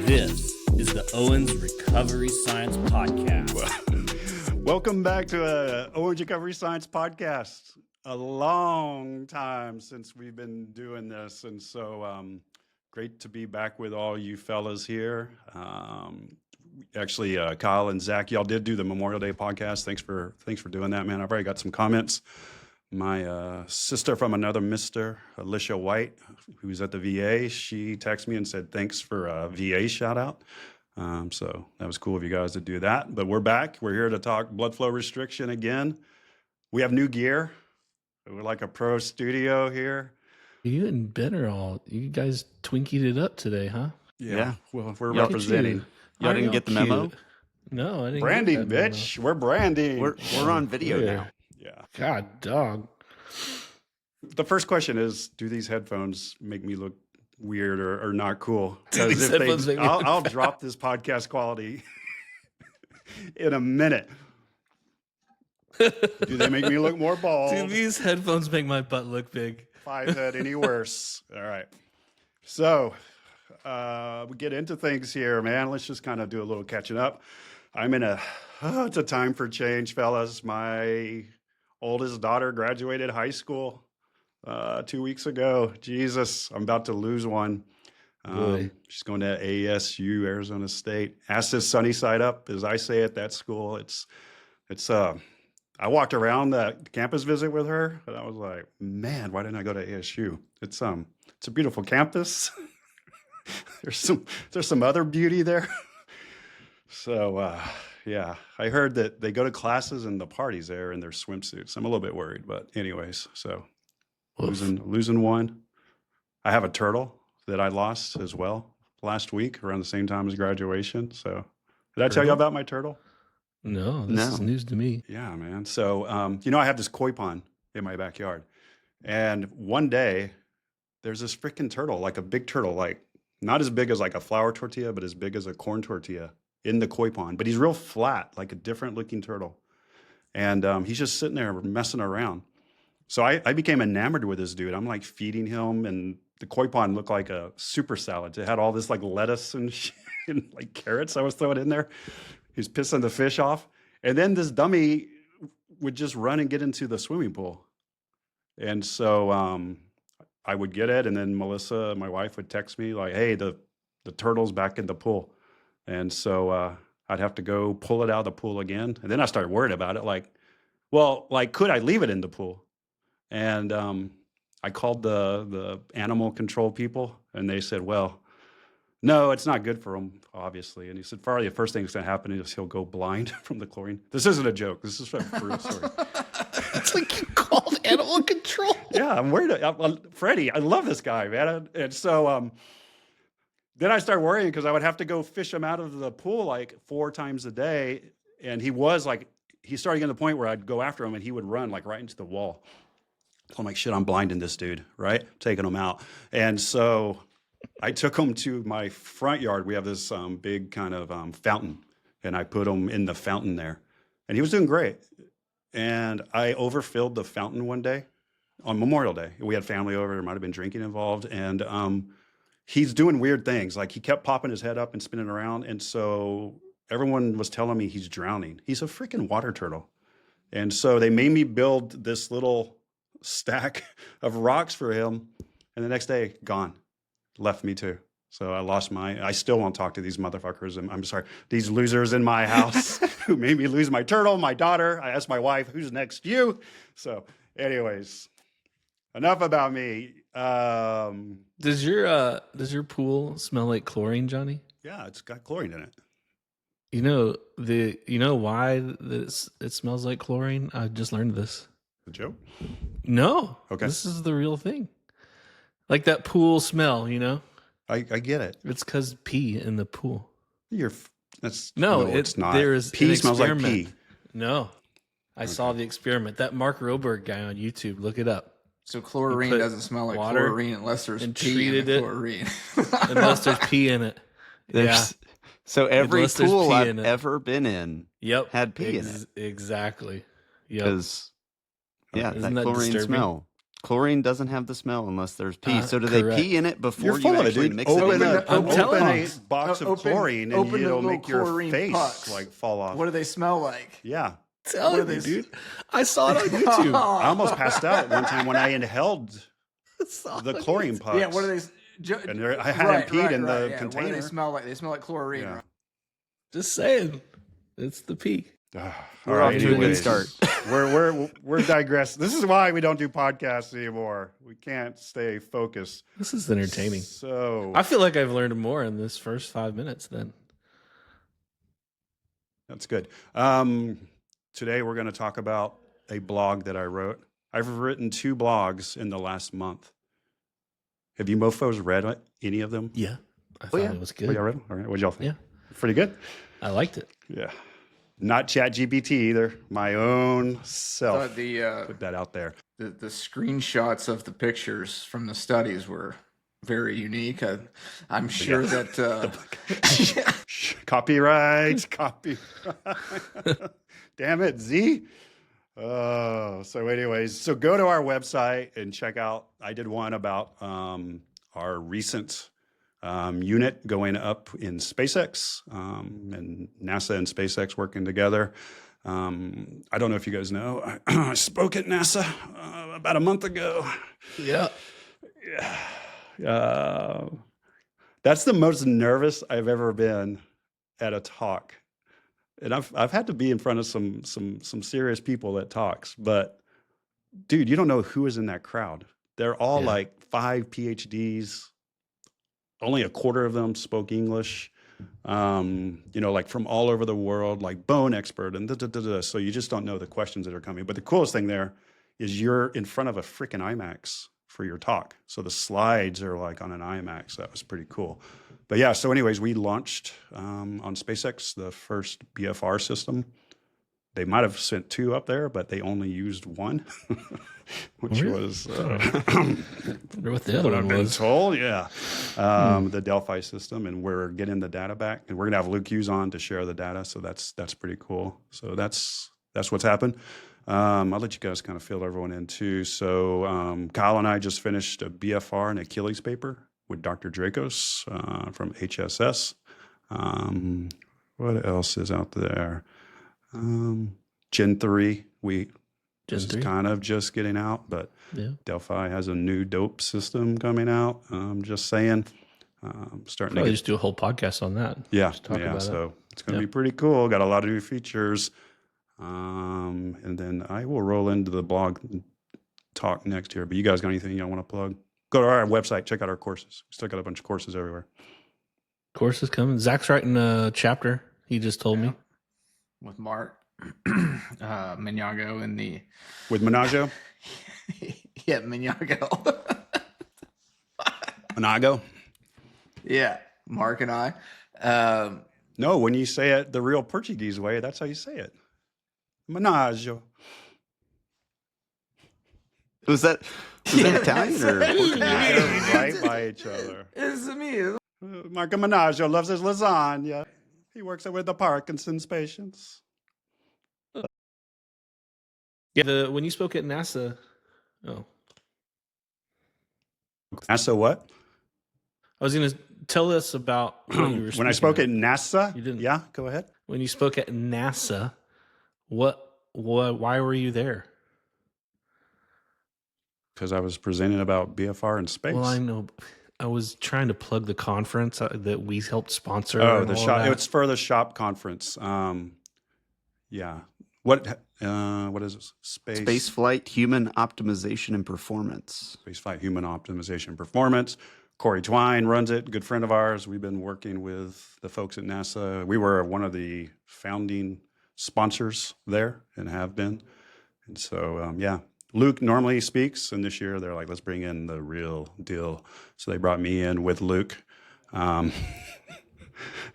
This is the Owens Recovery Science Podcast. Welcome back to Owens Recovery Science Podcast. A long time since we've been doing this, and so great to be back with all you fellas here. Actually, Kyle and Zach, y'all did do the Memorial Day podcast. Thanks for doing that, man. I've already got some comments. My sister from another Mr. Alicia White, who's at the VA, she texted me and said, thanks for a VA shout out. So that was cool of you guys to do that. But we're back. We're here to talk blood flow restriction again. We have new gear. We're like a pro studio here. You and Ben are all, you guys twinkied it up today, huh? Yeah. Well, we're representing. Y'all didn't get the memo? No, I didn't. Branding, get that bitch. We're branding. We're on video now. Yeah. God, dog. The first question is, do these headphones make me look weird or not cool? Do these headphones make me look I'll drop this podcast quality in a minute. Do they make me look more bald? Do these headphones make my butt look big? If I said any worse. All right. So we get into things here, man. Let's just kind of do a little catching up. It's a time for change, fellas. My oldest daughter graduated high school 2 weeks ago. Jesus, I'm about to lose one. She's going to ASU, Arizona State. Ask sunny side up, as I say at that school. I walked around the campus visit with her, and I was like, man, why didn't I go to ASU? It's a beautiful campus. There's some other beauty there. So yeah, I heard that they go to classes and the parties there in their swimsuits. I'm a little bit worried, but anyways, so losing one. I have a turtle that I lost as well last week around the same time as graduation. So did I tell you about my turtle? No, this is news to me. Yeah, man. So, I have this koi pond in my backyard. And one day there's this freaking turtle, like a big turtle, like not as big as like a flour tortilla, but as big as a corn tortilla in the koi pond. But he's real flat, like a different looking turtle. And he's just sitting there messing around. So I became enamored with this dude. I'm like feeding him, and the koi pond looked like a super salad. It had all this like lettuce and like carrots I was throwing in there. He's pissing the fish off. And then this dummy would just run and get into the swimming pool. And so I would get it. And then Melissa, my wife, would text me like, hey, the turtle's back in the pool. And so I'd have to go pull it out of the pool again. And then I started worrying about it. Like, could I leave it in the pool? And I called the animal control people, and they said, well, no, it's not good for him, obviously. And he said, probably the first thing that's going to happen is he'll go blind from the chlorine. This isn't a joke. This is a real story. It's like you called animal control. Yeah, I'm worried. Freddie, I love this guy, man. And so then I started worrying because I would have to go fish him out of the pool like 4 times a day. And he started getting to the point where I'd go after him and he would run like right into the wall. So I'm like, shit, I'm blinding this dude, right? Taking him out. And so I took him to my front yard. We have this big kind of fountain, and I put him in the fountain there. And he was doing great. And I overfilled the fountain one day on Memorial Day. We had family over. There might have been drinking involved. And he's doing weird things. Like he kept popping his head up and spinning around. And so everyone was telling me he's drowning. He's a freaking water turtle. And so they made me build this little stack of rocks for him. And the next day, gone. Left me too. So I still won't talk to these motherfuckers. I'm sorry, these losers in my house who made me lose my turtle, my daughter. I asked my wife, who's next? You. So anyways, enough about me. Does your pool smell like chlorine, Johnny? Yeah, it's got chlorine in it. You know why it smells like chlorine? I just learned this. A joke? No. Okay. This is the real thing. Like that pool smell, I get it. It's because pee in the pool. It's not. There's pee smells like pee. No, I saw the experiment. That Mark Roberg guy on YouTube. Look it up. So chlorine doesn't smell like water chlorine unless there's and pee in treated the it. chlorine. Unless there's pee in it. So every Unless there's pool pee I've in it. ever been in had pee in it. Exactly. Yep. Because, that Isn't that chlorine disturbing? smell. Chlorine doesn't have the smell unless there's pee. So do they correct. pee in it before You're you full of it, actually dude. mix it Open in? a, I'm telling open you. a box of Open- chlorine and open the it'll little make your chlorine face pucks. like fall off. What do they smell like? Yeah. Telling What are you, they- dude. I saw it on YouTube. I almost passed out one time when I inhaled Saw the it. chlorine pucks. Yeah, what do they? And I hadn't peed in the yeah. container. What do they smell like? They smell like chlorine. Yeah. Right? Just saying. It's the pee. We're off to a good start. We're digressing. This is why we don't do podcasts anymore. We can't stay focused. This is entertaining. So I feel like I've learned more in this first 5 minutes then. that's good. Today we're going to talk about a blog that I wrote. I've written 2 blogs in the last month. Have you mofos read any of them? Yeah. I thought it was good. Oh, y'all read them? All right. What'd y'all think? Yeah. Pretty good? I liked it. Yeah. Not ChatGPT either. My own self. The Put that out there. the screenshots of the pictures from the studies were very unique. I'm sure that Copyright. Damn it, Z. So anyways, so go to our website and check out. I did one about our recent unit going up in SpaceX and NASA and SpaceX working together. I don't know if you guys know, I spoke at NASA about a month ago. Yeah. That's the most nervous I've ever been at a talk. And I've had to be in front of some serious people at talks, but dude, you don't know who is in that crowd. They're all like 5 PhDs. Only a quarter of them spoke English. Like from all over the world, like bone expert and so you just don't know the questions that are coming. But the coolest thing there is you're in front of a freaking IMAX for your talk. So the slides are like on an IMAX. That was pretty cool. But yeah, so anyways, we launched on SpaceX the first BFR system. They might have sent 2 up there, but they only used 1, which was I wonder what the other what one I've been was. told. Yeah, the Delphi system, and we're getting the data back, and we're gonna have Luke Hughes on to share the data. So that's pretty cool. So that's what's happened. I'll let you guys kind of fill everyone in too. So Kyle and I just finished a BFR and Achilles paper with Dr. Dracos from HSS. What else is out there? Gen 3. This is kind of just getting out, but Delphi has a new dope system coming out. Just saying. Starting Probably to just do a whole podcast on that. yeah, Just talk yeah. about So it's going to be pretty cool. Got a lot of new features. And then I will roll into the blog talk next year. But you guys got anything you want to plug? Go to our website. Check out our courses. We still got a bunch of courses everywhere. Course is coming. Zach's writing a chapter. He just told me. with Mark Minyago in the With Menaggio? Minyago. Menago? Yeah, Mark and I. No, when you say it the real Portuguese way, that's how you say it. Menaggio. Was that Italian or They're right by each other. It's me. Marco Menaggio loves his lasagna. He works with the Parkinson's patients. Yeah, when you spoke at NASA. Oh, NASA what? I was going to tell us about what you were When I spoke at NASA? You didn't. Yeah, go ahead. When you spoke at NASA, why were you there? Because I was presenting about BFR in space. Well, I know. I was trying to plug the conference that we helped sponsor. Oh, and the all shop. that. It's for the shop conference. Yeah. What is it? Space flight, human optimization and performance. Spaceflight Human Optimization and Performance. Corey Twine runs it, good friend of ours. We've been working with the folks at NASA. We were one of the founding sponsors there and have been. And so, yeah, Luke normally speaks, and this year they're like, let's bring in the real deal. So they brought me in with Luke.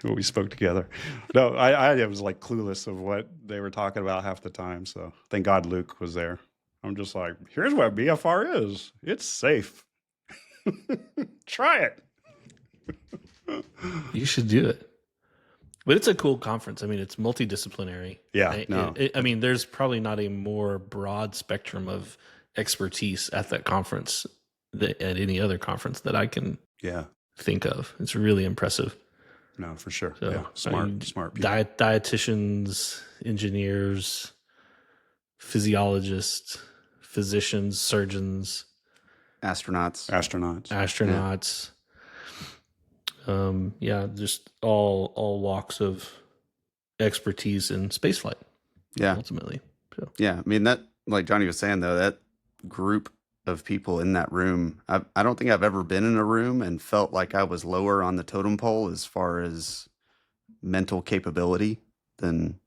We spoke together. No, I was like clueless of what they were talking about half the time. So thank God Luke was there. I'm just like, here's what BFR is. It's safe. Try it. You should do it. But it's a cool conference. I mean, it's multidisciplinary. Yeah, no. I mean, there's probably not a more broad spectrum of expertise at that conference at any other conference that I can Yeah. think of. It's really impressive. No, for sure. So, yeah. Smart people. Dietitians, engineers, physiologists, physicians, surgeons, Astronauts. astronauts. Just all walks of expertise in spaceflight. Yeah. Ultimately. So Yeah. I mean, that, like Johnny was saying, though, that group of people in that room, I don't think I've ever been in a room and felt like I was lower on the totem pole as far as mental capability than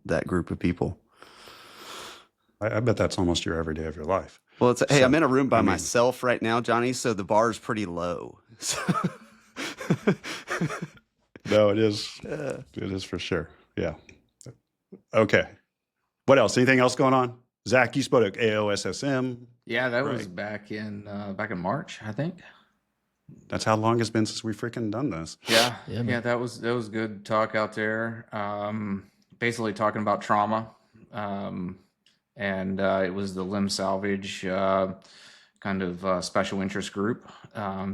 that group of people. I bet that's almost your everyday of your life. Well, hey, So, I'm in a room by I mean- myself right now, Johnny, so the bar is pretty low. No, it is. It is for sure. Yeah. Okay. What else? Anything else going on? Zach, you spoke at AOSSM. Yeah, that was Right. back in March, I think. That's how long it's been since we freaking done this. Yeah, Yeah, man. that was good talk out there. Basically talking about trauma, and it was the limb salvage kind of special interest group.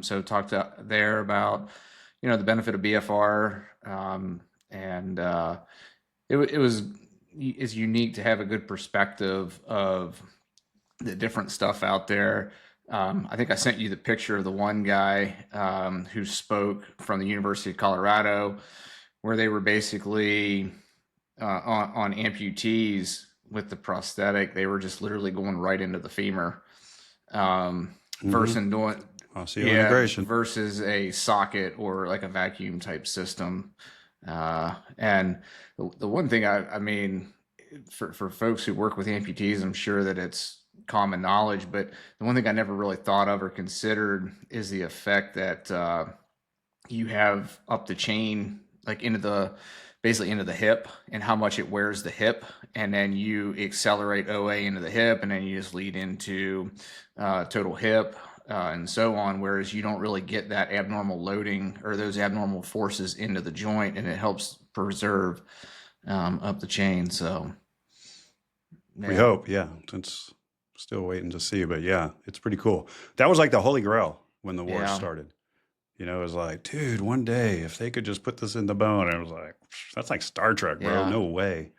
So talked there about the benefit of BFR, and it's unique to have a good perspective of the different stuff out there. I think I sent you the picture of the one guy who spoke from the University of Colorado, where they were basically on amputees with the prosthetic. They were just literally going right into the femur, versus doing Osseointegration. versus a socket or like a vacuum type system. And the one thing I mean, for folks who work with amputees, I'm sure that it's common knowledge, but the one thing I never really thought of or considered is the effect that you have up the chain, like basically into the hip, and how much it wears the hip, and then you accelerate OA into the hip, and then you just lead into total hip, and so on, whereas you don't really get that abnormal loading or those abnormal forces into the joint, and it helps preserve up the chain. So We hope. Yeah. It's still waiting to see, but yeah, it's pretty cool. That was like the Holy Grail when the war Yeah. started. It was like, dude, one day if they could just put this in the bone, and it was like, that's like Star Trek, bro. Yeah. No way.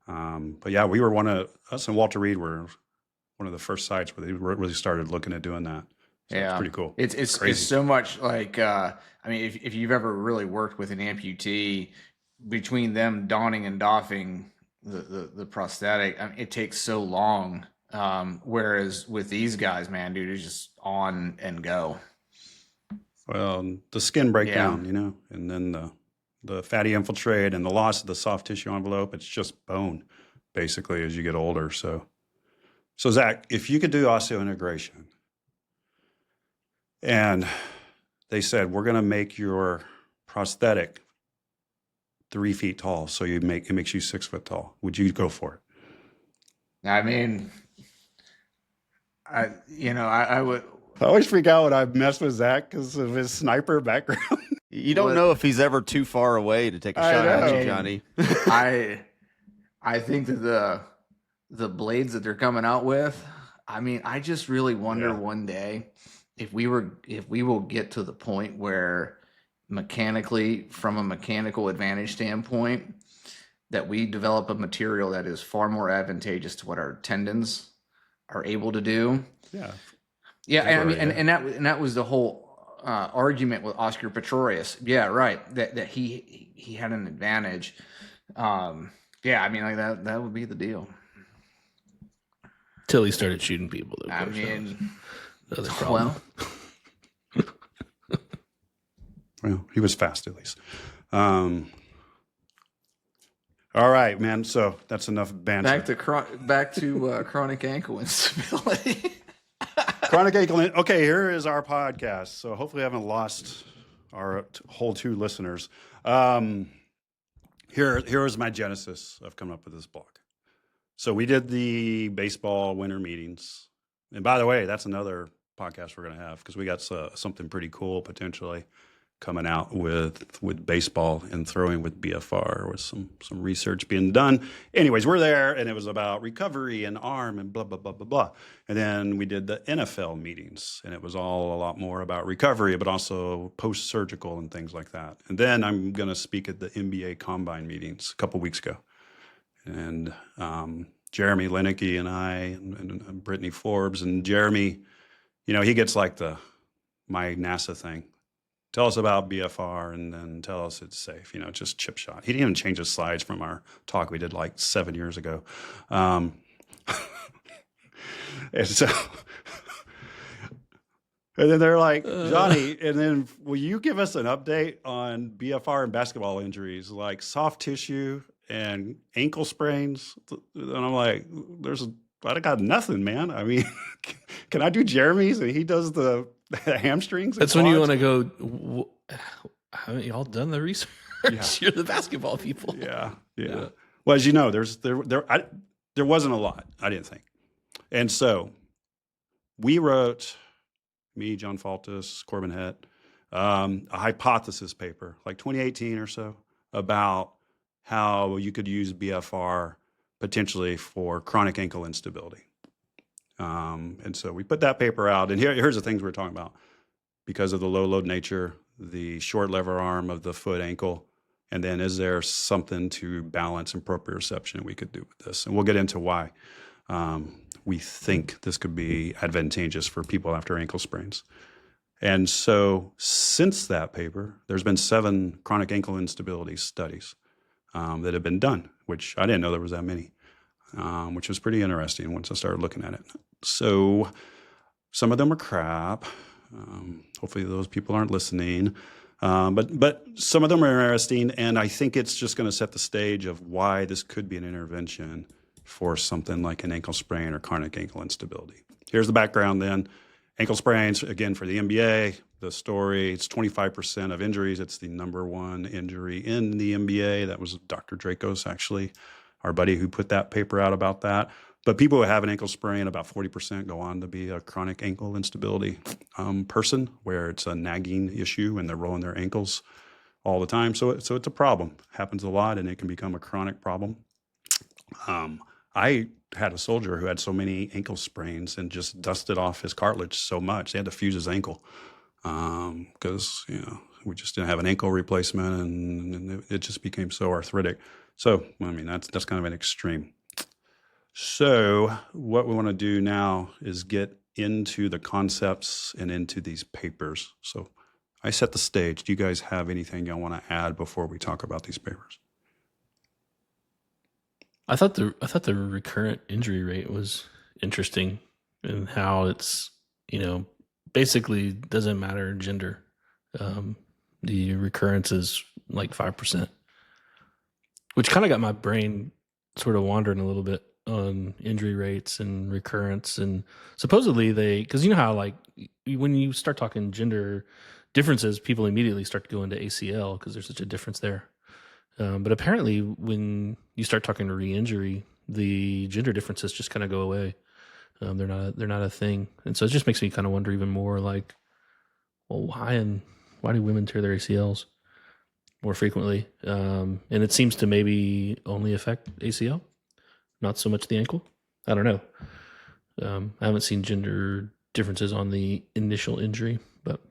But yeah, we were us and Walter Reed were one of the first sites where they really started looking at doing that. So Yeah. it's pretty cool. It's crazy. so much like I mean, if you've ever really worked with an amputee, between them donning and doffing the prosthetic, I mean, it takes so long. Whereas with these guys, man, dude, it's just on and go. Well, the skin breakdown, and then the fatty infiltrate and the loss of the soft tissue envelope, it's just bone basically as you get older. So Zach, if you could do osseointegration and they said, we're going to make your prosthetic 3 feet tall, so it makes you 6 foot tall, would you go for it? I mean, I would. I always freak out when I mess with Zach because of his sniper background. You don't know if he's ever too far away to take a I shot at know. you, Johnny. I think that the blades that they're coming out with, I mean, I just really wonder Yeah. one day if we will get to the point where mechanically, from a mechanical advantage standpoint, that we develop a material that is far more advantageous to what our tendons are able to do. Yeah. Yeah, I mean, Temporary, and that was the whole argument with Oscar Pistorius. Yeah, right. That he had an advantage. Yeah, I mean, like that would be the deal. till he started shooting people. Of I course, mean, that was the problem. well, Well, he was fast at least. All right, man. So that's enough banter. back to chronic ankle instability. Chronic ankle. Okay, here is our podcast. So hopefully I haven't lost our whole 2 listeners. Here is my genesis of coming up with this blog. So we did the baseball winter meetings. And by the way, that's another podcast we're going to have because we got something pretty cool potentially coming out with baseball and throwing with BFR, with some research being done. Anyways, we're there, and it was about recovery and arm and blah blah blah blah blah. And then we did the NFL meetings, and it was all a lot more about recovery, but also post-surgical and things like that. And then I'm going to speak at the NBA Combine meetings a couple weeks ago, and Jeremy Lineky and I and Brittany Forbes, and Jeremy, he gets like my NASA thing. Tell us about BFR and then tell us it's safe. Just chip shot. He didn't even change his slides from our talk we did like 7 years ago. And so, and then they're like, Johnny, and then will you give us an update on BFR and basketball injuries, like soft tissue and ankle sprains? And I'm like, I got nothing, man. I mean, can I do Jeremy's and he does the hamstrings? That's when you want to go, haven't y'all done the research? Yeah. You're the basketball people. Yeah. Well, as you know, there wasn't a lot, I didn't think. And so we wrote, me, John Faltis, Corbin Hett, a hypothesis paper, like 2018 or so, about how you could use BFR potentially for chronic ankle instability. And so we put that paper out, and here's the things we're talking about. Because of the low load nature, the short lever arm of the foot ankle, and then is there something to balance and proprioception we could do with this? And we'll get into why we think this could be advantageous for people after ankle sprains. And so since that paper, there's been 7 chronic ankle instability studies that have been done, which I didn't know there was that many, which was pretty interesting once I started looking at it. So some of them are crap. Hopefully those people aren't listening. But some of them are interesting, and I think it's just going to set the stage of why this could be an intervention for something like an ankle sprain or chronic ankle instability. Here's the background then. Ankle sprains, again, for the NBA, the story, it's 25% of injuries. It's the number one injury in the NBA. That was Dr. Dracos, actually, our buddy who put that paper out about that. But people who have an ankle sprain, about 40% go on to be a chronic ankle instability person, where it's a nagging issue and they're rolling their ankles all the time. So it's a problem. Happens a lot, and it can become a chronic problem. I had a soldier who had so many ankle sprains and just dusted off his cartilage so much. They had to fuse his ankle because, we just didn't have an ankle replacement, and it just became so arthritic. So, I mean, that's kind of an extreme. So what we want to do now is get into the concepts and into these papers. So I set the stage. Do you guys have anything y'all want to add before we talk about these papers? I thought the recurrent injury rate was interesting, and how it's, basically doesn't matter gender. The recurrence is like 5%, which kind of got my brain sort of wandering a little bit on injury rates and recurrence. And supposedly because you know how, like, when you start talking gender differences, people immediately start to go into ACL because there's such a difference there. But apparently when you start talking re-injury, the gender differences just kind of go away. They're not a thing. And so it just makes me kind of wonder even more, like, well, why do women tear their ACLs more frequently? And it seems to maybe only affect ACL, not so much the ankle. I don't know. I haven't seen gender differences on the initial injury, but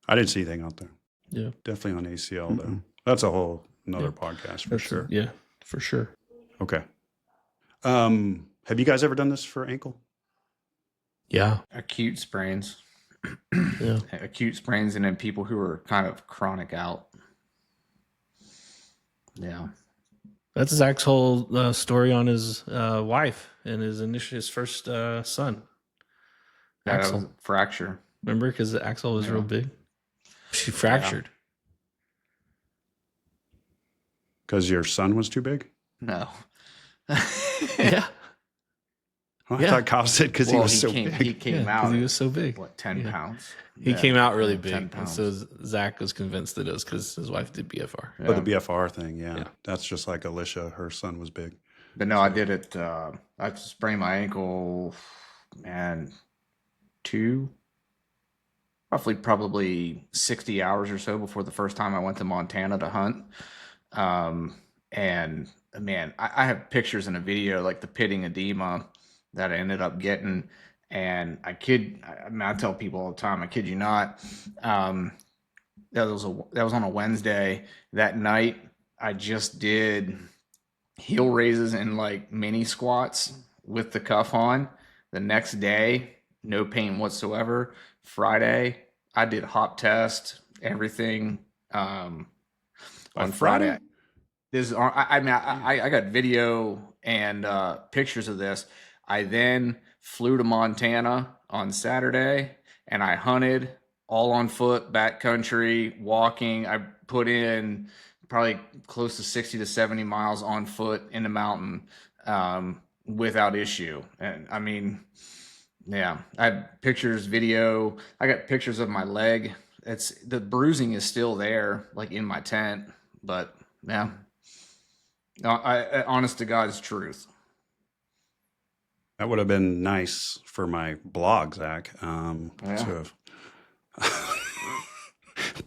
I didn't see anything out there. Yeah, Definitely on ACL, though. That's another podcast for sure. Yeah, for sure. Okay. Have you guys ever done this for ankle? Yeah. Acute sprains. Yeah. Acute sprains, and then people who are kind of chronic out. Yeah. That's Zach's whole story on his wife and his first son. That Axel. was a fracture. Remember, because Axel was real big. She fractured. Because your son was too big? No. Yeah. Huh? Yeah. I thought Kyle said because he was so He big. came out. Because he was so big. What, 10 Yeah. pounds? He Yeah. came out really 10 big. And pounds. so Zach was convinced that it was because his wife did BFR. Oh, the BFR thing, yeah. Yeah. That's just like Alicia. Her son was big. But no, I did it. I sprained my ankle, man, 2 roughly probably 60 hours or so before the first time I went to Montana to hunt. And man, I have pictures and a video like the pitting edema that I ended up getting. And I mean, I tell people all the time, I kid you not. That was on a Wednesday. That night, I just did heel raises and like mini squats with the cuff on. The next day, no pain whatsoever. Friday, I did hop test, everything. On Friday, I got video and pictures of this. I then flew to Montana on Saturday and I hunted all on foot, backcountry, walking. I put in probably close to 60 to 70 miles on foot in the mountain without issue. And I mean, yeah, I have pictures, video. I got pictures of my leg. It's the bruising is still there, like in my tent. But yeah, no, honest to God's truth. That would have been nice for my blog, Zach. Yeah.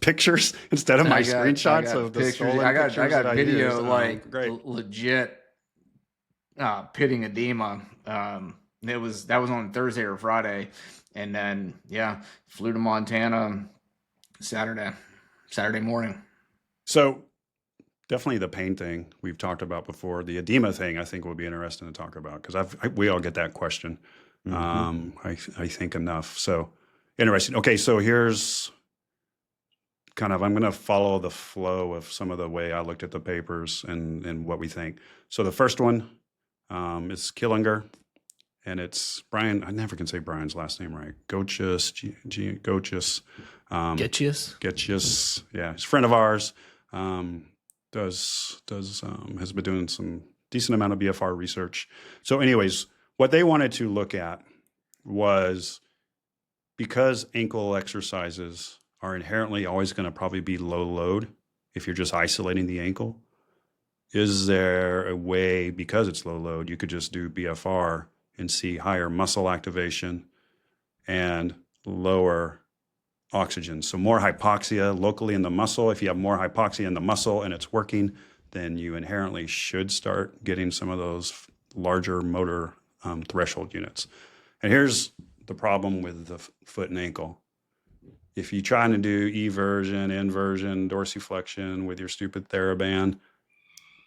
Pictures instead of my I screenshots got of the pictures. stolen I pictures that got I video used. like Great. legit pitting edema. That was on Thursday or Friday, and then yeah, flew to Montana Saturday morning. So definitely the pain thing we've talked about before. The edema thing I think will be interesting to talk about because we all get that question. I think enough. So interesting. Okay, so here's kind of I'm going to follow the flow of some of the way I looked at the papers and what we think. So the first one is Killinger, and it's Brian. I never can say Brian's last name right. Goetjes. Getchius. Yeah, he's a friend of ours. Has been doing some decent amount of BFR research. So anyways, what they wanted to look at was because ankle exercises are inherently always going to probably be low load if you're just isolating the ankle. Is there a way, because it's low load, you could just do BFR and see higher muscle activation and lower oxygen? So more hypoxia locally in the muscle. If you have more hypoxia in the muscle and it's working, then you inherently should start getting some of those larger motor threshold units. And here's the problem with the foot and ankle. If you try to do eversion, inversion, dorsiflexion with your stupid TheraBand,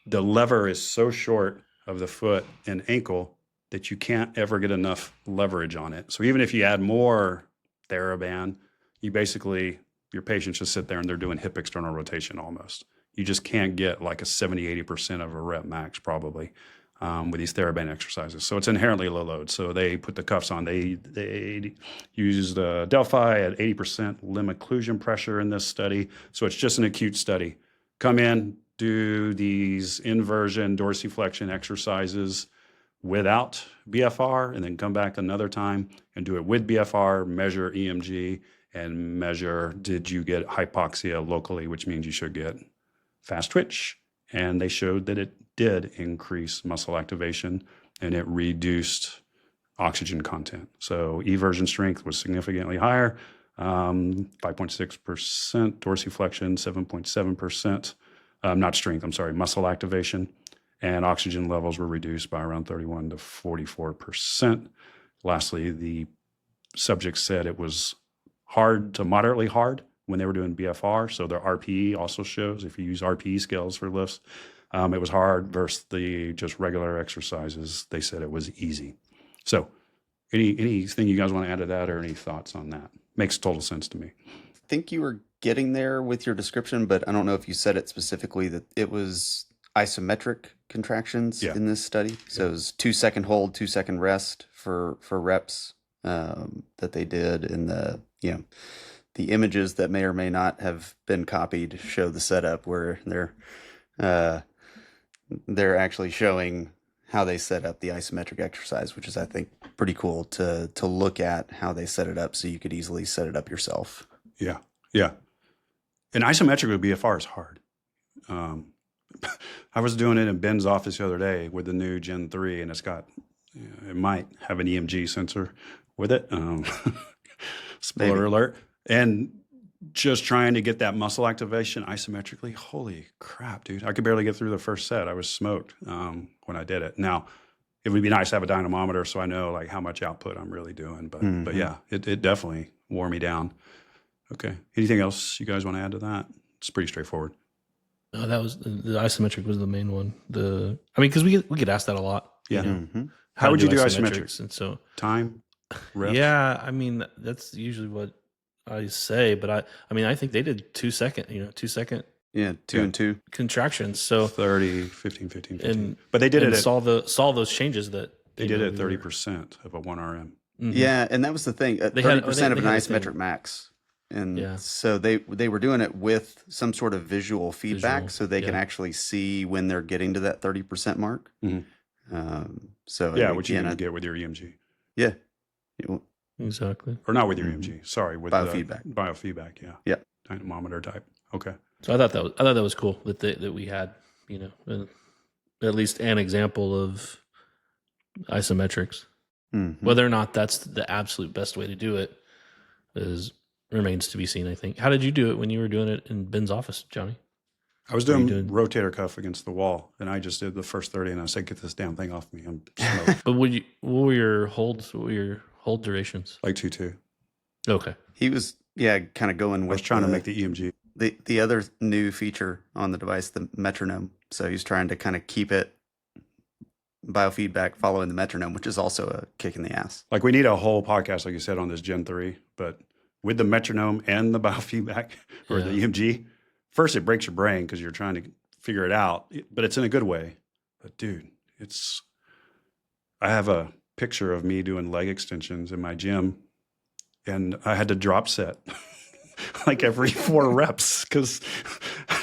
the lever is so short of the foot and ankle that you can't ever get enough leverage on it. So even if you add more TheraBand, your patients just sit there and they're doing hip external rotation almost. You just can't get like a 70-80% of a rep max probably with these TheraBand exercises. So it's inherently low load. So they put the cuffs on. They used Delphi at 80% limb occlusion pressure in this study. So it's just an acute study. Come in, do these inversion dorsiflexion exercises without BFR, and then come back another time and do it with BFR, measure EMG, and measure did you get hypoxia locally, which means you should get fast twitch. And they showed that it did increase muscle activation and it reduced oxygen content. So eversion strength was significantly higher, 5.6%, dorsiflexion 7.7%, not strength, I'm sorry, muscle activation. And oxygen levels were reduced by around 31 to 44%. Lastly, the subjects said it was hard to moderately hard when they were doing BFR. So their RPE also shows, if you use RPE scales for lifts, it was hard versus the just regular exercises. They said it was easy. So anything you guys want to add to that or any thoughts on that? Makes total sense to me. I think you were getting there with your description, but I don't know if you said it specifically that it was isometric contractions in this study. So it was 2-second hold, 2-second rest for reps that they did in the images that may or may not have been copied show the setup where they're actually showing how they set up the isometric exercise, which is, I think, pretty cool to look at how they set it up so you could easily set it up yourself. Yeah. And isometric with BFR is hard. I was doing it in Ben's office the other day with the new Gen 3, and it might have an EMG sensor with it. Spoiler alert. And just trying to get that muscle activation isometrically. Holy crap, dude. I could barely get through the first set. I was smoked when I did it. Now, it would be nice to have a dynamometer so I know like how much output I'm really doing. But yeah, it definitely wore me down. Okay. Anything else you guys want to add to that? It's pretty straightforward. Oh, that was the isometric was the main one. Because we get asked that a lot. Yeah. How would to you do isometrics? And so Time, reps? yeah, I mean that's usually what I say, but I think they did 2 second, 2 second Yeah, 2 and 2. contractions. So 30, 15, 15, 15. and But they did and it at, saw those changes that they did it at 30% of a 1 RM. Yeah, and that was the thing. They had- 30% of an they had a thing. isometric max. And Yeah. so they were doing it with some sort of visual feedback Visual, so they can yeah. actually see when they're getting to that 30% mark. Mhm. So Yeah, which you again, can get with your EMG. yeah. Exactly. Or not with your EMG. Sorry, with Biofeedback. Biofeedback, yeah. Yeah. Dynamometer type. Okay. So I thought that was cool that we had, at least an example of isometrics. Mhm. Whether or not that's the absolute best way to do it remains to be seen, I think. How did you do it when you were doing it in Ben's office, Johnny? I was What are doing you doing? rotator cuff against the wall, and I just did the first 30, and I said, "Get this damn thing off me." I'm smoked. But what were your holds? What were your hold durations? Like 2-2. Okay. He was, kind of going I with was trying to make the EMG. the other new feature on the device, the metronome. So he's trying to kind of keep it biofeedback following the metronome, which is also a kick in the ass. Like we need a whole podcast, like you said, on this Gen 3, but with the metronome and the biofeedback or the EMG, first it breaks your brain because you're trying to figure it out, but it's in a good way. But dude, I have a picture of me doing leg extensions in my gym, and I had to drop set like every 4 reps because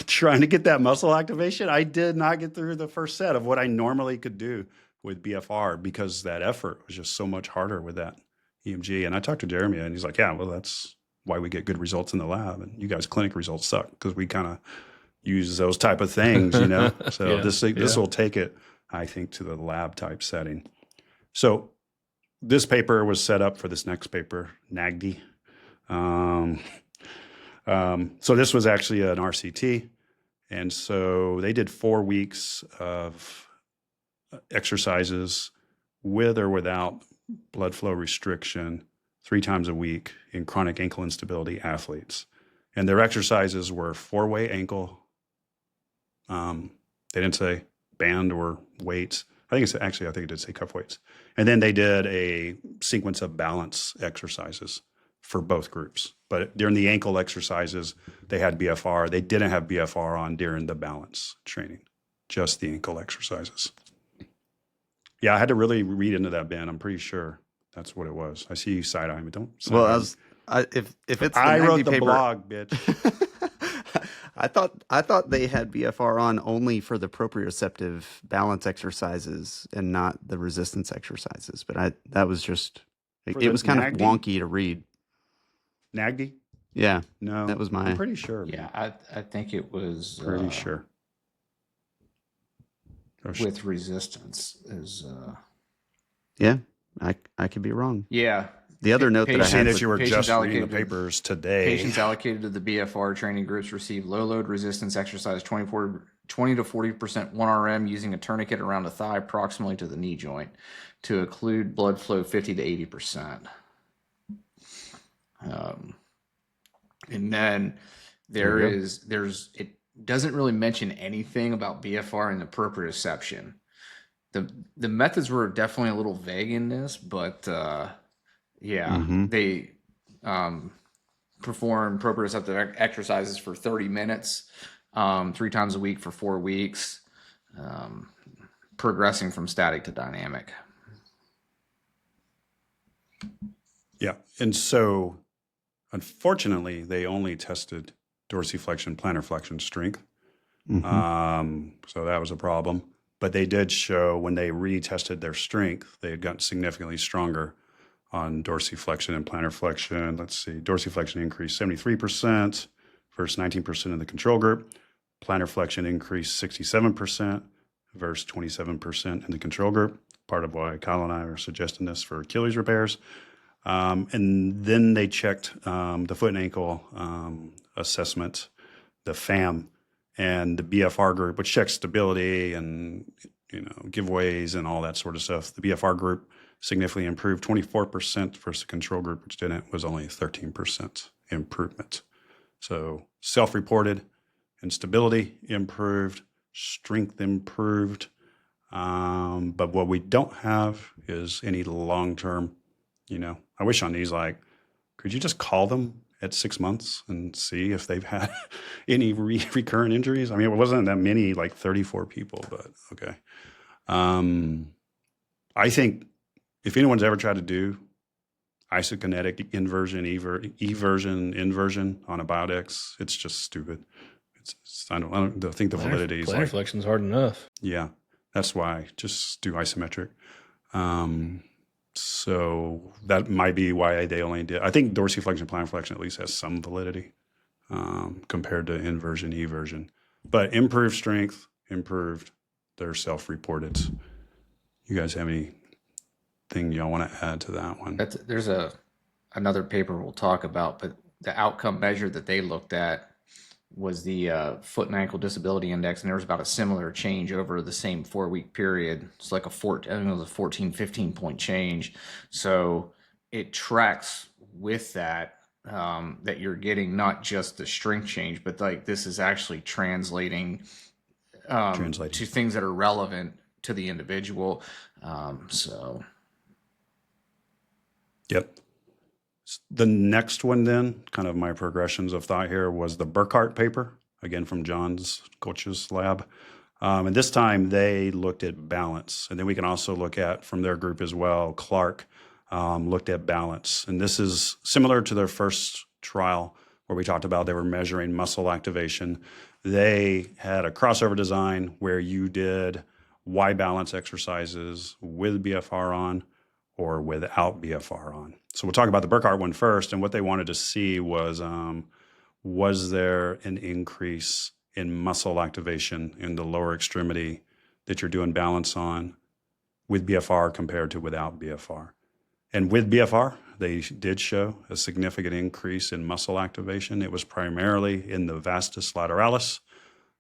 trying to get that muscle activation, I did not get through the first set of what I normally could do with BFR because that effort was just so much harder with that EMG. And I talked to Jeremy, and he's like, yeah, well, that's why we get good results in the lab. And you guys' clinic results suck because we kind of use those type of things, So Yeah, this will take it, I think, to the lab type setting. So this paper was set up for this next paper, NAGD. So this was actually an RCT. And so they did 4 weeks of exercises with or without blood flow restriction 3 times a week in chronic ankle instability athletes. And their exercises were 4-way ankle. They didn't say band or weights. I think it did say cuff weights. And then they did a sequence of balance exercises for both groups. But during the ankle exercises, they had BFR. They didn't have BFR on during the balance training, just the ankle exercises. Yeah, I had to really read into that, Ben. I'm pretty sure that's what it was. I see you side-eyeing, but don't side-eye. Well, if it's the I wrote Magdy the paper, blog, bitch. I thought they had BFR on only for the proprioceptive balance exercises and not the resistance exercises. But that was just For it the was kind Magdy? of wonky to read. NAGD? Yeah, No. that was I'm my pretty sure. Yeah, I think it was Pretty sure. Oh, sh- with resistance is yeah. I could be wrong. yeah. The other note that I Patient- Seeing had that was, you were patients just reading the allocated- papers today. Patients allocated to the BFR training groups receive low load resistance exercise 20 to 40% 1RM using a tourniquet around the thigh proximally to the knee joint to occlude blood flow 50 to 80%. And then it doesn't really mention anything about BFR in the proprioception. The methods were definitely a little vague in this, but they perform proprioceptive exercises for 30 minutes, 3 times a week for 4 weeks, progressing from static to dynamic. Yeah. And so, unfortunately, they only tested dorsiflexion, plantar flexion strength. So that was a problem. But they did show when they retested their strength, they had gotten significantly stronger on dorsiflexion and plantar flexion. Let's see, dorsiflexion increased 73% versus 19% in the control group. Plantar flexion increased 67% versus 27% in the control group. Part of why Kyle and I are suggesting this for Achilles repairs. And then they checked the foot and ankle assessment, the FAM, and the BFR group, which checks stability and giveaways and all that sort of stuff. The BFR group significantly improved, 24% versus the control group, which didn't, was only 13% improvement. So self-reported and stability improved, strength improved. But what we don't have is any long-term, I wish on these, could you just call them at 6 months and see if they've had any recurrent injuries? I mean, it wasn't that many, like 34 people, but okay. I think if anyone's ever tried to do isokinetic inversion, eversion, inversion on a Biodex, it's just stupid. I don't think the validity is plantar flexion is hard enough. Yeah, that's why just do isometric. So that might be why they only did. I think dorsiflexion, plantar flexion at least has some validity compared to inversion, eversion. But improved strength, improved. They're self-reported. You guys have anything y'all want to add to that one? There's another paper we'll talk about, but the outcome measure that they looked at was the foot and ankle disability index, and there was about a similar change over the same 4-week period. It's like I think it was a 14, 15 point change. So it tracks with that, that you're getting not just the strength change, but like this is actually translating to things that are relevant to the individual. Yep. The next one then, kind of my progressions of thought here, was the Burkhart paper, again from John's coach's lab. And this time they looked at balance. And then we can also look at, from their group as well, Clark looked at balance. And this is similar to their first trial where we talked about they were measuring muscle activation. They had a crossover design where you did Y balance exercises with BFR on or without BFR on. So we'll talk about the Burkhart one first. And what they wanted to see was there an increase in muscle activation in the lower extremity that you're doing balance on with BFR compared to without BFR? And with BFR, they did show a significant increase in muscle activation. It was primarily in the vastus lateralis,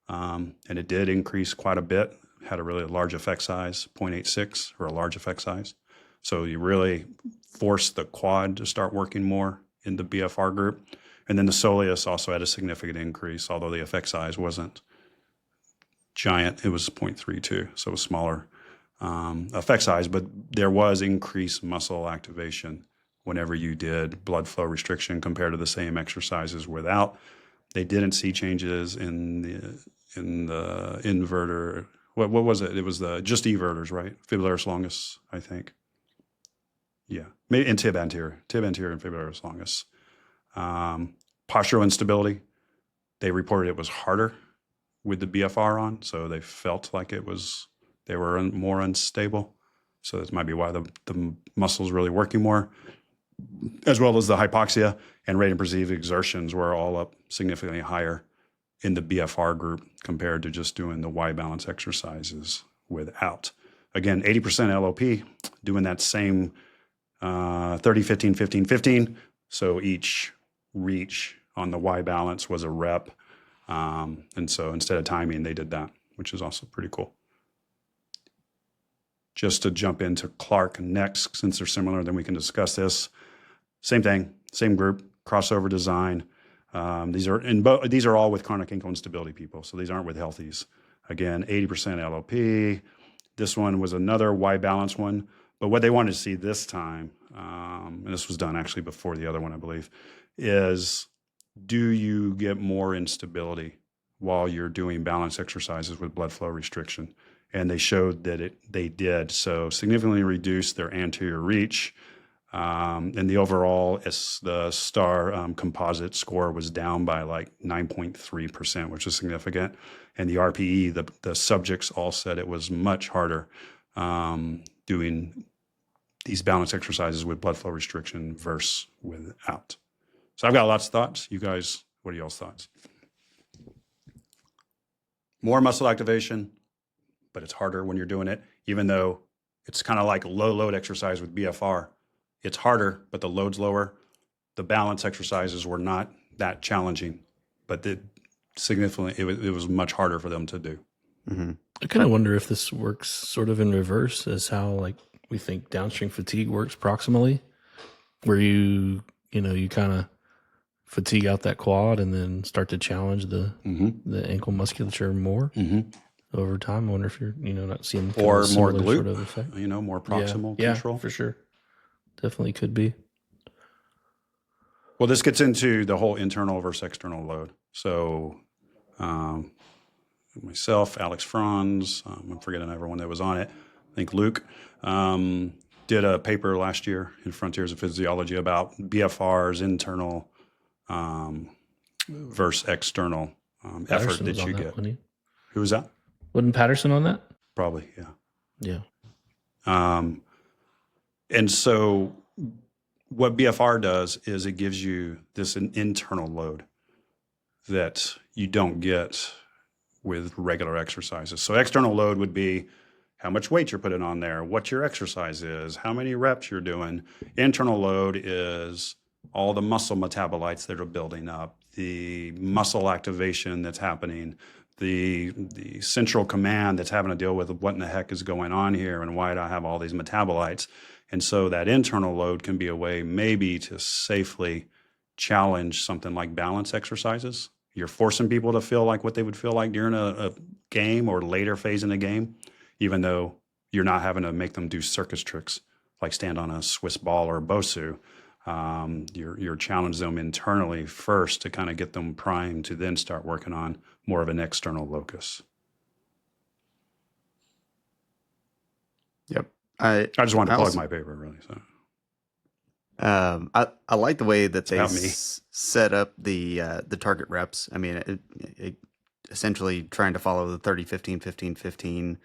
and it did increase quite a bit, had a really large effect size, 0.86, or a large effect size. So you really forced the quad to start working more in the BFR group. And then the soleus also had a significant increase, although the effect size wasn't giant. It was 0.32, so it was smaller effect size, but there was increased muscle activation whenever you did blood flow restriction compared to the same exercises without. They didn't see changes in the inverter. What was it? It was just everters, right? Fibularis longus, I think. Yeah, maybe in tib anterior and fibularis longus. Postural instability, they reported it was harder with the BFR on, so they felt like they were more unstable. So that might be why the muscles really working more, as well as the hypoxia and rate and perceived exertions were all up significantly higher in the BFR group compared to just doing the Y balance exercises without. Again, 80% LOP doing that same 30, 15, 15, 15. So each reach on the Y balance was a rep. And so instead of timing, they did that, which is also pretty cool. Just to jump into Clark next, since they're similar, then we can discuss this. Same thing, same group, crossover design. These are all with chronic ankle instability people, so these aren't with healthies. Again, 80% LOP. This one was another Y balance one, but what they wanted to see this time, and this was done actually before the other one, I believe, is do you get more instability while you're doing balance exercises with blood flow restriction? And they showed that they did. So significantly reduced their anterior reach. And the overall, the STAR composite score was down by like 9.3%, which is significant. And the RPE, the subjects all said it was much harder doing these balance exercises with blood flow restriction versus without. So I've got lots of thoughts. You guys, what are y'all's thoughts? More muscle activation, but it's harder when you're doing it, even though it's kind of like low load exercise with BFR. it's harder, but the load's lower. The balance exercises were not that challenging, but it was much harder for them to do. Mm-hmm. I kind of wonder if this works sort of in reverse as how like we think downstream fatigue works proximally, where you kind of fatigue out that quad and then start to challenge the ankle musculature more over time. I wonder if you're not seeing kind Or of a more similar glute, sort of effect. more proximal Yeah, control. for sure. Definitely could be. Well, this gets into the whole internal versus external load. So myself, Alex Franz, I'm forgetting everyone that was on it. I think Luke did a paper last year in Frontiers of Physiology about BFR's internal versus external effort Patterson that was on you that, get. wasn't he? Who was that? Wasn't Patterson on that? Probably, yeah. Yeah. And so what BFR does is it gives you this an internal load that you don't get with regular exercises. So external load would be how much weight you're putting on there, what your exercise is, how many reps you're doing. Internal load is all the muscle metabolites that are building up, the muscle activation that's happening, the central command that's having to deal with what in the heck is going on here and why do I have all these metabolites. And so that internal load can be a way maybe to safely challenge something like balance exercises. You're forcing people to feel like what they would feel like during a game or later phase in the game, even though you're not having to make them do circus tricks like stand on a Swiss ball or a Bosu. You're challenging them internally first to kind of get them primed to then start working on more of an external locus. Yep. I just wanted to plug also- my paper, really. So I like the way that they about me. set up the target reps. I mean, it essentially trying to follow the 30, 15, 15, 15.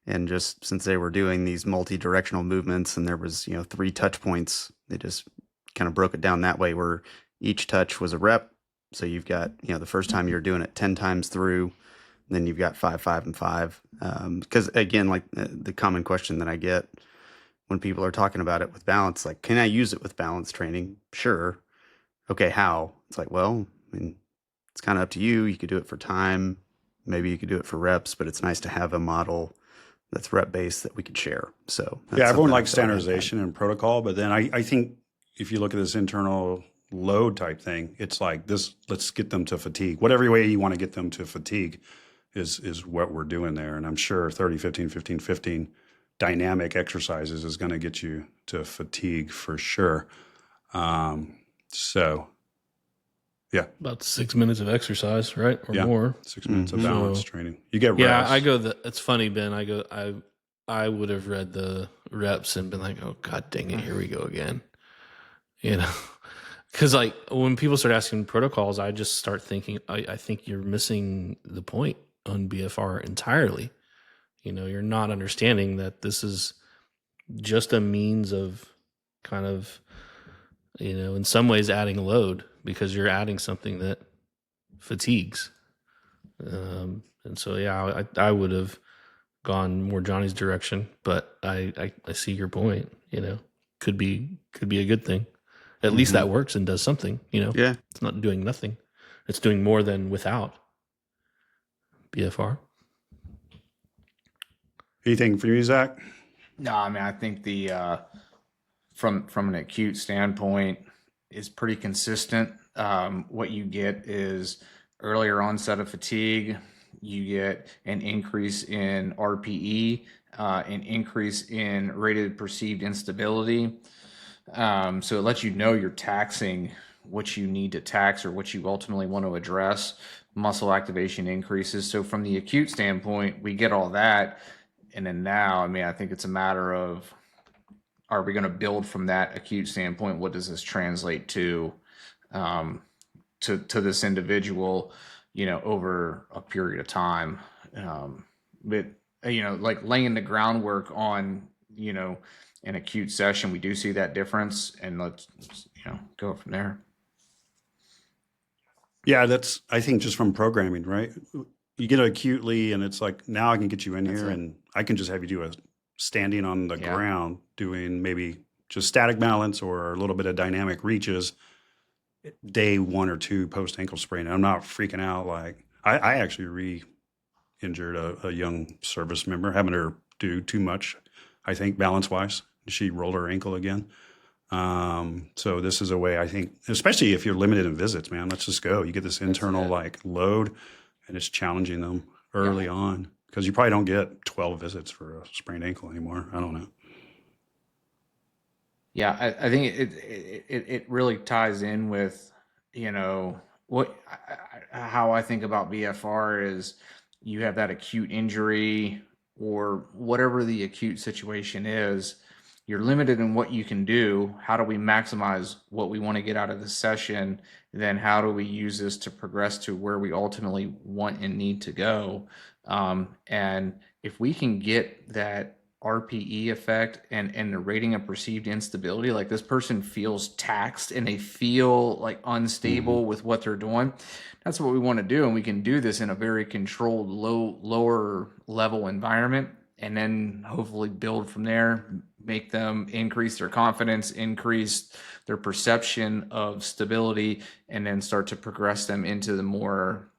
And just since they were doing these multi-directional movements and there was, 3 touch points, they just kind of broke it down that way where each touch was a rep. So you've got, the first time you're doing it 10 times through, then you've got 5, 5, and 5. Because again, like the common question that I get when people are talking about it with balance, like, can I use it with balance training? Sure. Okay, how? It's like, well, I mean, it's kind of up to you. You could do it for time. Maybe you could do it for reps, but it's nice to have a model that's rep based that we could share. So that's yeah, everyone something I likes feel like I standardization and protocol, but then I think if you look at this internal load type thing, it's like this, let's get them to fatigue. Whatever way you want to get them to fatigue is what we're doing there. And I'm sure 30, 15, 15, 15 dynamic exercises is going to get you to fatigue for sure. So yeah, About 6 minutes of exercise, right? Or Yeah. more. 6 minutes of Mhm. balance So- training. You get Yeah, rest. it's funny, Ben. I would have read the reps and been like, oh, God dang it, here we go again. Because like when people start asking protocols, I just start thinking, I think you're missing the point on BFR entirely. You're not understanding that this is just a means of kind of, in some ways adding load because you're adding something that fatigues. And so, yeah, I would have gone more Johnny's direction, but I see your point. Could be a good thing. At least that works and does something. Yeah. It's not doing nothing. It's doing more than without BFR. Anything for you, Zach? No, I mean, I think the from an acute standpoint is pretty consistent. What you get is earlier onset of fatigue. You get an increase in RPE, an increase in rated perceived instability. So it lets you know you're taxing what you need to tax or what you ultimately want to address. Muscle activation increases. So from the acute standpoint, we get all that. And then now, I mean, I think it's a matter of, are we going to build from that acute standpoint? What does this translate to this individual, over a period of time? But, like laying the groundwork on, an acute session, we do see that difference, and let's, go from there. Yeah, that's, I think, just from programming, right? You get it acutely, and it's like, now I can get you in That's here, it. and I can just have you do a standing on the Yeah. ground doing maybe just static balance or a little bit of dynamic reaches, day 1 or 2 post ankle sprain. And I'm not freaking out. Like I actually re-injured a young service member, having her do too much, I think, balance wise. She rolled her ankle again. So this is a way, I think, especially if you're limited in visits, man, let's just go. You get this internal like load, and it's challenging them early on, because you probably don't get 12 visits for a sprained ankle anymore. I don't know. Yeah, I think it really ties in with, you know, how I think about BFR is you have that acute injury or whatever the acute situation is. You're limited in what you can do. How do we maximize what we want to get out of this session? Then how do we use this to progress to where we ultimately want and need to go? And if we can get that RPE effect and the rating of perceived instability, like this person feels taxed and they feel like unstable with what they're doing, that's what we want to do. And we can do this in a very controlled, lower level environment, and then hopefully build from there, make them increase their confidence, increase their perception of stability, and then start to progress them into the more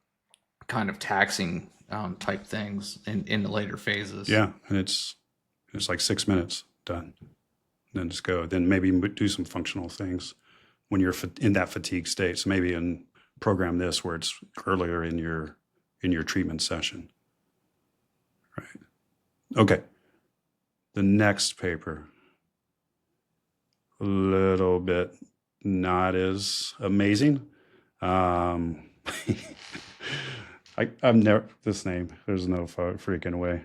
kind of taxing type things in the later phases. Yeah. And it's like 6 minutes, done. Then just go. Then maybe do some functional things when you're in that fatigue state. So maybe program this where it's earlier in your treatment session. Right. Okay. The next paper, a little bit not as amazing. I've never, this name, there's no freaking way.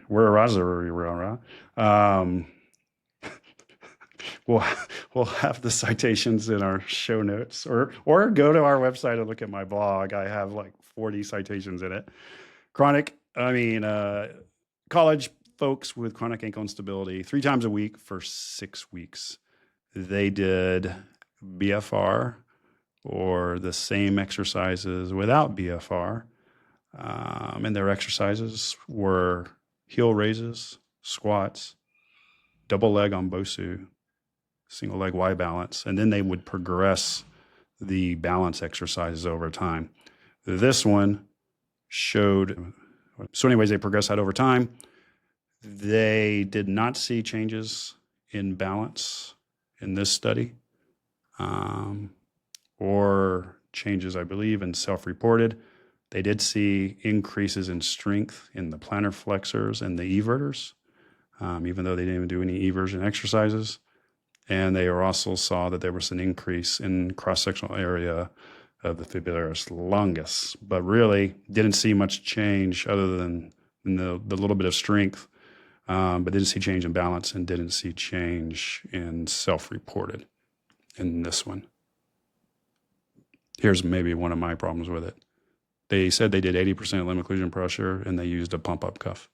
We'll have the citations in our show notes, or go to our website and look at my blog. I have like 40 citations in it. College folks with chronic ankle instability 3 times a week for 6 weeks. They did BFR or the same exercises without BFR. And their exercises were heel raises, squats, double leg on Bosu, single leg Y balance, and then they would progress the balance exercises over time. This one showed, so anyways, they progressed that over time. They did not see changes in balance in this study, or changes, I believe, in self-reported. They did see increases in strength in the plantar flexors and the everters, even though they didn't even do any eversion exercises. And they also saw that there was an increase in cross-sectional area of the fibularis longus, but really didn't see much change other than the little bit of strength, but didn't see change in balance and didn't see change in self-reported in this one. Here's maybe one of my problems with it. They said they did 80% limb occlusion pressure and they used a pump up cuff.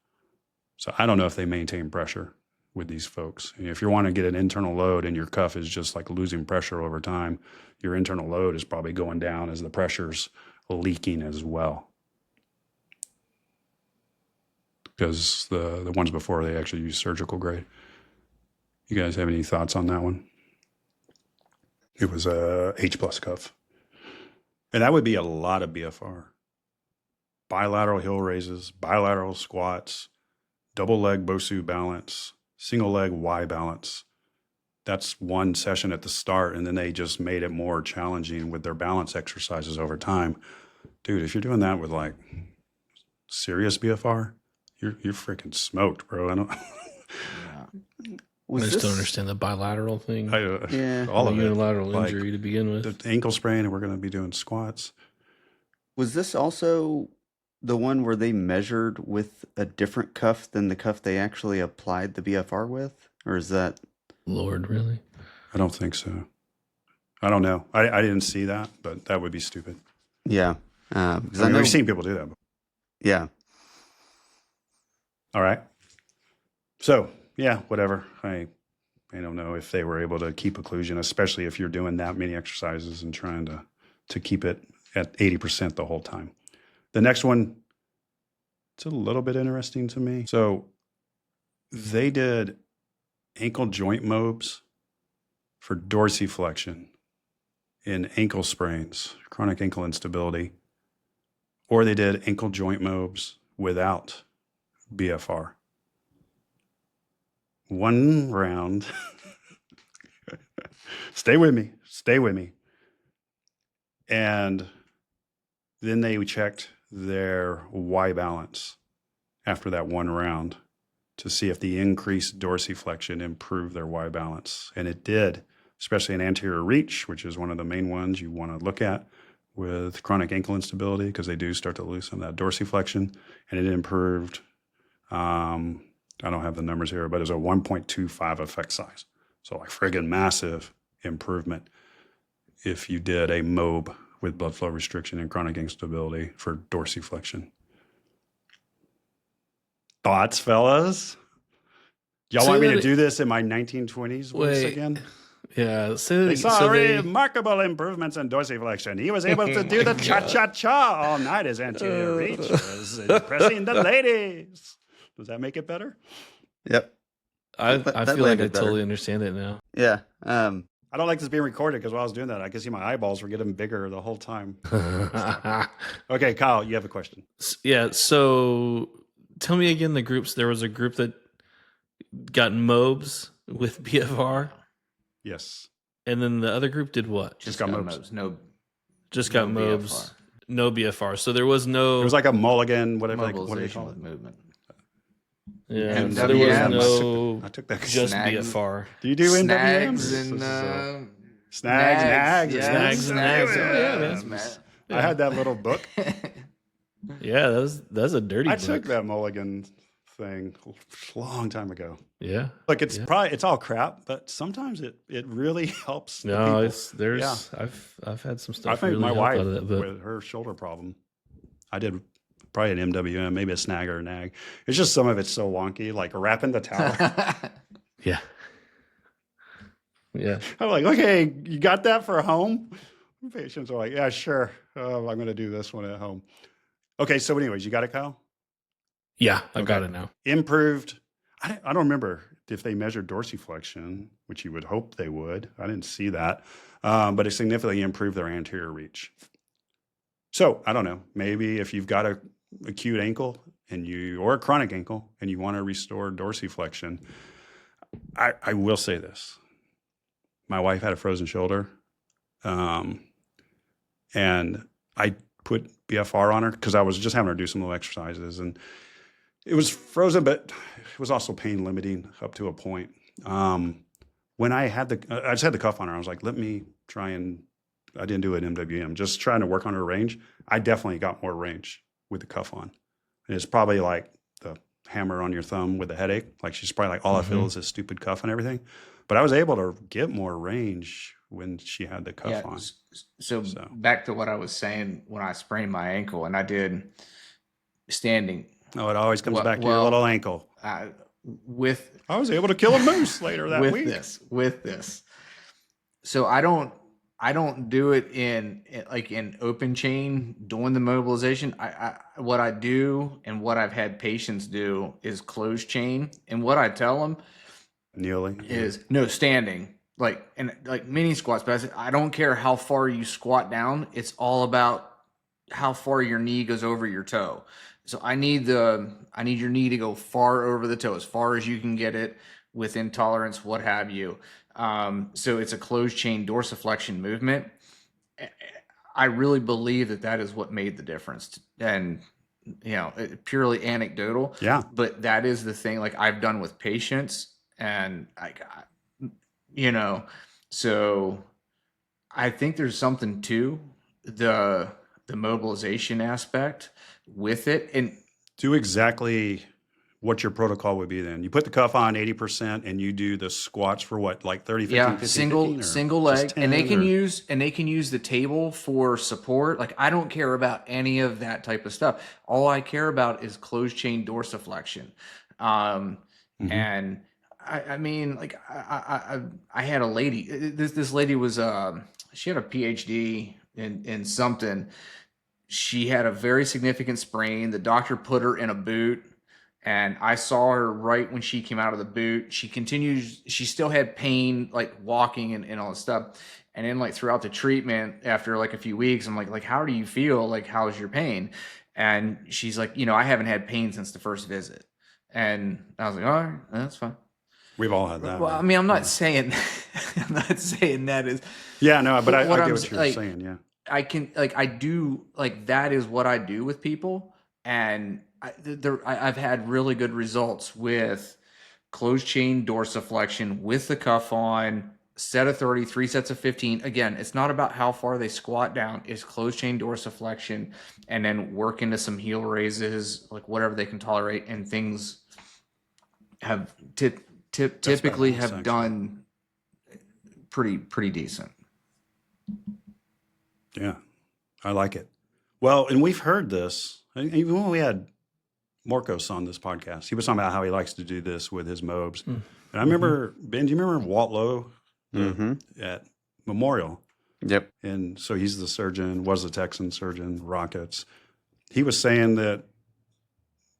So I don't know if they maintain pressure with these folks. And if you want to get an internal load and your cuff is just like losing pressure over time, your internal load is probably going down as the pressure's leaking as well. Because the ones before, they actually used surgical grade. You guys have any thoughts on that one? It was a H+ cuff. And that would be a lot of BFR. Bilateral heel raises, bilateral squats, double leg Bosu balance, single leg Y balance. That's one session at the start, and then they just made it more challenging with their balance exercises over time. Dude, if you're doing that with like serious BFR, you're freaking smoked, bro. I don't. I just don't understand the bilateral thing. All of it. Unilateral Like, injury to begin with. The ankle sprain, and we're going to be doing squats. Was this also the one where they measured with a different cuff than the cuff they actually applied the BFR with? Or is that... Lord, really? I don't think so. I don't know. I didn't see that, but that would be stupid. Yeah. Because I know... We've seen people do that. Yeah. All right. So, yeah, whatever. I don't know if they were able to keep occlusion, especially if you're doing that many exercises and trying to keep it at 80% the whole time. The next one, it's a little bit interesting to me. So they did ankle joint mobs for dorsiflexion in ankle sprains, chronic ankle instability, or they did ankle joint mobs without BFR. One round. Stay with me. Stay with me. And then they checked their Y balance after that one round to see if the increased dorsiflexion improved their Y balance. And it did, especially in anterior reach, which is one of the main ones you want to look at with chronic ankle instability, because they do start to lose some of that dorsiflexion. And it improved, I don't have the numbers here, but it's a 1.25 effect size. So like friggin' massive improvement if you did a MOB with blood flow restriction and chronic instability for dorsiflexion. Thoughts, fellas? Y'all Say want me that to it- do this in my 1920s voice Wait. again? Yeah. So, They saw so they, remarkable improvements in dorsiflexion. He was able to do the cha-cha-cha all night. His anterior reach was impressing the ladies. Does that make it better? Yep. I That feel like I landed better. totally understand it now. Yeah. I don't like this being recorded because while I was doing that, I could see my eyeballs were getting bigger the whole time. Okay, Kyle, you have a question. Yeah. So tell me again the groups. There was a group that got MOBs with BFR, Yes. and then the other group did what? Just got mobs. Just got no MOBs, BFR. no BFR. So there was no. It was like a mulligan, whatever. What do they Mobilization call with it? movement. yeah. and So there was WMs. no I took that. just Snags. BFR. Do you do Snags NWMs? and Snags, nags, yeah, Snags and nags. Oh, yeah, man. Matt. I had that little book. Yeah, that's a dirty I book. took that mulligan thing a long time ago. Yeah. Look, it's Yeah. probably it's all crap, but sometimes it really helps. the No, people. it's there's Yeah. I've had some I stuff think really my help wife out of that, but with her shoulder problem, I did probably an MWM, maybe a snag or a nag. It's just some of it's so wonky, like wrapping the towel. yeah. Yeah. I'm like, okay, you got that for home? Patients are like, yeah, sure. I'm going to do this one at home. Okay, so anyways, you got it, Kyle? Yeah, I've got Okay. it now. Improved. I don't remember if they measured dorsiflexion, which you would hope they would. I didn't see that. But it significantly improved their anterior reach. So I don't know. Maybe if you've got a acute ankle or a chronic ankle and you want to restore dorsiflexion, I will say this. My wife had a frozen shoulder. And I put BFR on her because I was just having her do some little exercises, and it was frozen, but it was also pain limiting up to a point. When I just had the cuff on her, I was like, let me try and, I didn't do an MWM, just trying to work on her range. I definitely got more range with the cuff on. And it's probably like the hammer on your thumb with the headache. Like she's probably like, all I feel is this stupid cuff and everything. But I was able to get more range when she had the cuff on. So So. back to what I was saying when I sprained my ankle and I did standing Oh, it always comes Well- back to your well, little ankle. with I was able to kill a moose later that with week. this. So I don't do it in open chain doing the mobilization. I what I do and what I've had patients do is closed chain. And what I tell them Kneeling. is no standing, like mini squats. But I said, I don't care how far you squat down. It's all about how far your knee goes over your toe. So I need your knee to go far over the toe, as far as you can get it within tolerance, what have you. So it's a closed chain dorsiflexion movement. I really believe that is what made the difference. And, purely anecdotal, Yeah. but that is the thing, like I've done with patients and so I think there's something to the mobilization aspect with it. And Do exactly what your protocol would be then. You put the cuff on 80% and you do the squats for what, like 30, 15, 15, 15, or single just leg, and they 10, can or- use the table for support. Like I don't care about any of that type of stuff. All I care about is closed chain dorsiflexion. And I mean, like I had a lady. This lady was she had a PhD in something. She had a very significant sprain. The doctor put her in a boot, And I saw her right when she came out of the boot. She still had pain, like walking and all this stuff. And then like throughout the treatment, after like a few weeks, I'm like, how do you feel? Like, how's your pain? And she's like, I haven't had pain since the first visit. And I was like, all right, that's fine. We've all had that. Well, I mean, I'm not saying, I'm not saying that is. Yeah, no, but I get I'm what you're like, saying. Yeah. I can I do like that is what I do with people, and I've had really good results with closed chain dorsiflexion with the cuff on, set of 30, 3 sets of 15. Again, it's not about how far they squat down. It's closed chain dorsiflexion, and then work into some heel raises, like whatever they can tolerate, and things have typically nice, have actually. done pretty decent. Yeah, I like it. Well, and we've heard this. And even when we had Morkos on this podcast, he was talking about how he likes to do this with his mobs. And I remember, Ben, do you remember Walt Lowe at Memorial? Yep. And so he's the surgeon, was the Texan surgeon, Rockets. He was saying that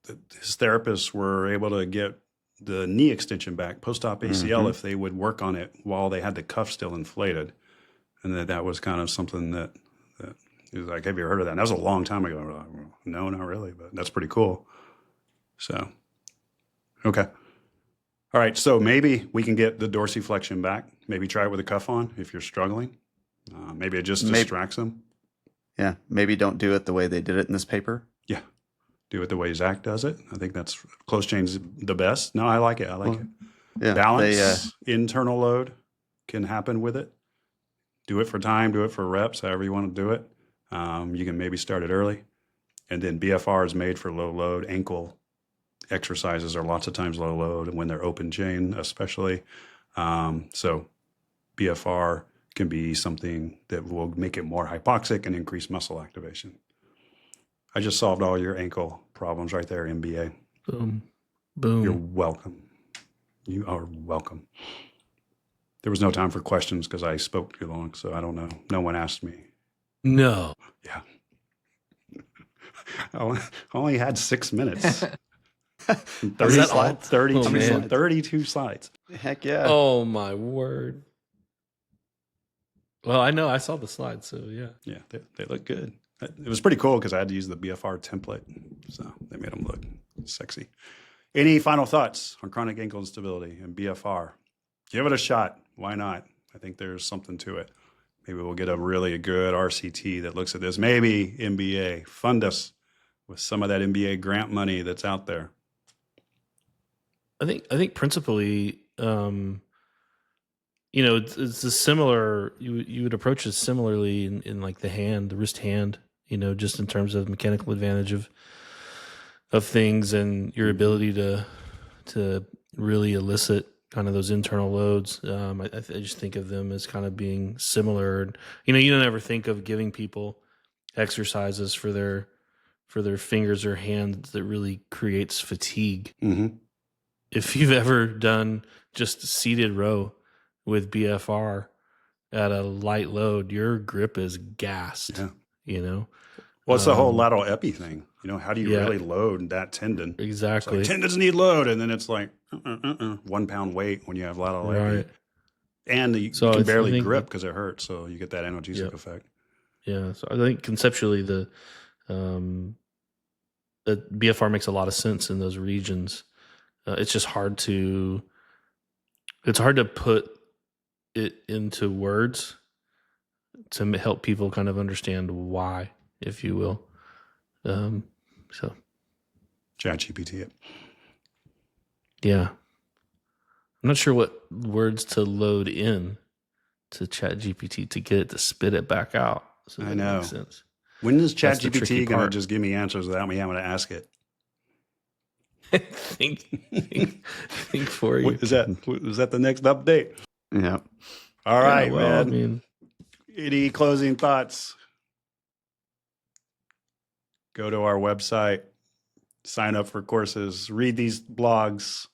his therapists were able to get the knee extension back, post-op ACL, if they would work on it while they had the cuff still inflated. And that was kind of something that he was like, have you heard of that? And that was a long time ago. We're like, well, no, not really, but that's pretty cool. So, okay. All right, so maybe we can get the dorsiflexion back. Maybe try it with a cuff on if you're struggling. Maybe it just distracts them. Yeah. Maybe don't do it the way they did it in this paper. Yeah. Do it the way Zach does it. I think that's close chain's the best. No, I like it. I like it. Yeah. Balance, internal load can happen with it. Do it for time, do it for reps, however you want to do it. You can maybe start it early. And then BFR is made for low load. Ankle exercises are lots of times low load, and when they're open chain especially. So BFR can be something that will make it more hypoxic and increase muscle activation. I just solved all your ankle problems right there, MBA. Boom. Boom. You're welcome. You are welcome. There was no time for questions because I spoke too long, so I don't know. No one asked me. No. Yeah. I only had 6 minutes. 30 that all? slides. 32, Oh, man. 32 slides. Heck yeah. Oh my word. Well, I know I saw the slides, so yeah. Yeah, they look good. It was pretty cool because I had to use the BFR template, so they made them look sexy. Any final thoughts on chronic ankle instability and BFR? Give it a shot. Why not? I think there's something to it. Maybe we'll get a really good RCT that looks at this. Maybe MBA fund us with some of that MBA grant money that's out there. I think principally, it's a similar. You would approach it similarly in like the wrist hand. Just in terms of mechanical advantage of things and your ability to really elicit kind of those internal loads. I just think of them as kind of being similar. You don't ever think of giving people exercises for their fingers or hands that really creates fatigue. Mm-hmm. If you've ever done just seated row with BFR at a light load, your grip is gassed. Yeah. Well, it's the whole lateral epi thing. How do you Yeah. really load that tendon? Exactly. It's like, tendons need load, and then it's like 1 pound weight when you have lateral epi. Right. And you So can it's- I barely think- grip because it hurts, so you get that analgesic Yep. effect. Yeah. So I think conceptually the BFR makes a lot of sense in those regions. It's just hard to put it into words to help people kind of understand why, if you will. So ChatGPT it. yeah, I'm not sure what words to load in to ChatGPT to get it to spit it back out. So I that know. makes sense. When is That's the tricky ChatGPT going to part. just give me answers without me having to ask it? think for you. Is that the next update? Yeah. All right, Yeah, well, man. I mean, Any closing thoughts? Go to our website, sign up for courses, read these blogs,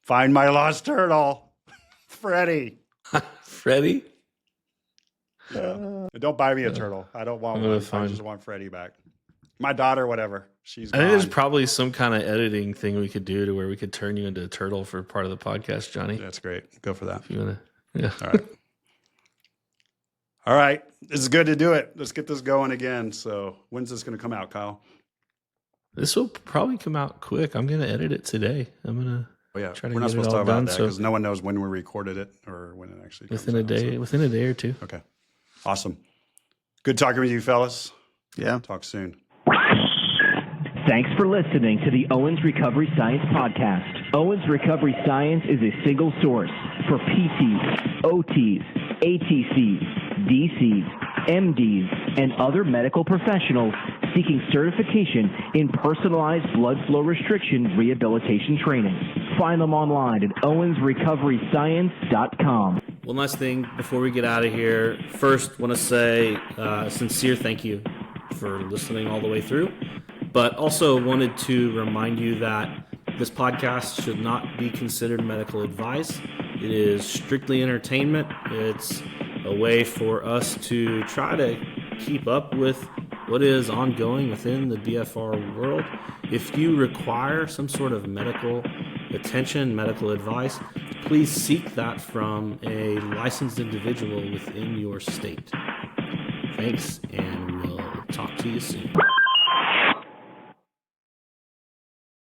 find my lost turtle, Freddie. Freddie. And don't buy me a turtle. I don't want I'm gonna one. I find- just want Freddie back. My daughter, whatever. She's I think there's gone. probably some kind of editing thing we could do to where we could turn you into a turtle for part of the podcast, Johnny. That's great. Go for that. If you want to, yeah. All right. All right. This is good to do it. Let's get this going again. So when's this going to come out, Kyle? This will probably come out quick. I'm going to edit it today. I'm going to Oh yeah, try to we're not get it supposed to all talk about done. that So because no one knows when we recorded it or when it actually comes within a out, day, so- within a day or two. Okay. Awesome. Good talking with you, fellas. Yeah. Talk soon. Thanks for listening to the Owens Recovery Science Podcast. Owens Recovery Science is a single source for PTs, OTs, ATCs, DCs, MDs, and other medical professionals seeking certification in personalized blood flow restriction rehabilitation training. Find them online at owensrecoveryscience.com. One last thing before we get out of here. First, want to say a sincere thank you for listening all the way through, but also wanted to remind you that this podcast should not be considered medical advice. It is strictly entertainment. It's a way for us to try to keep up with what is ongoing within the BFR world. If you require some sort of medical attention, medical advice, please seek that from a licensed individual within your state. Thanks, and we'll talk to you soon.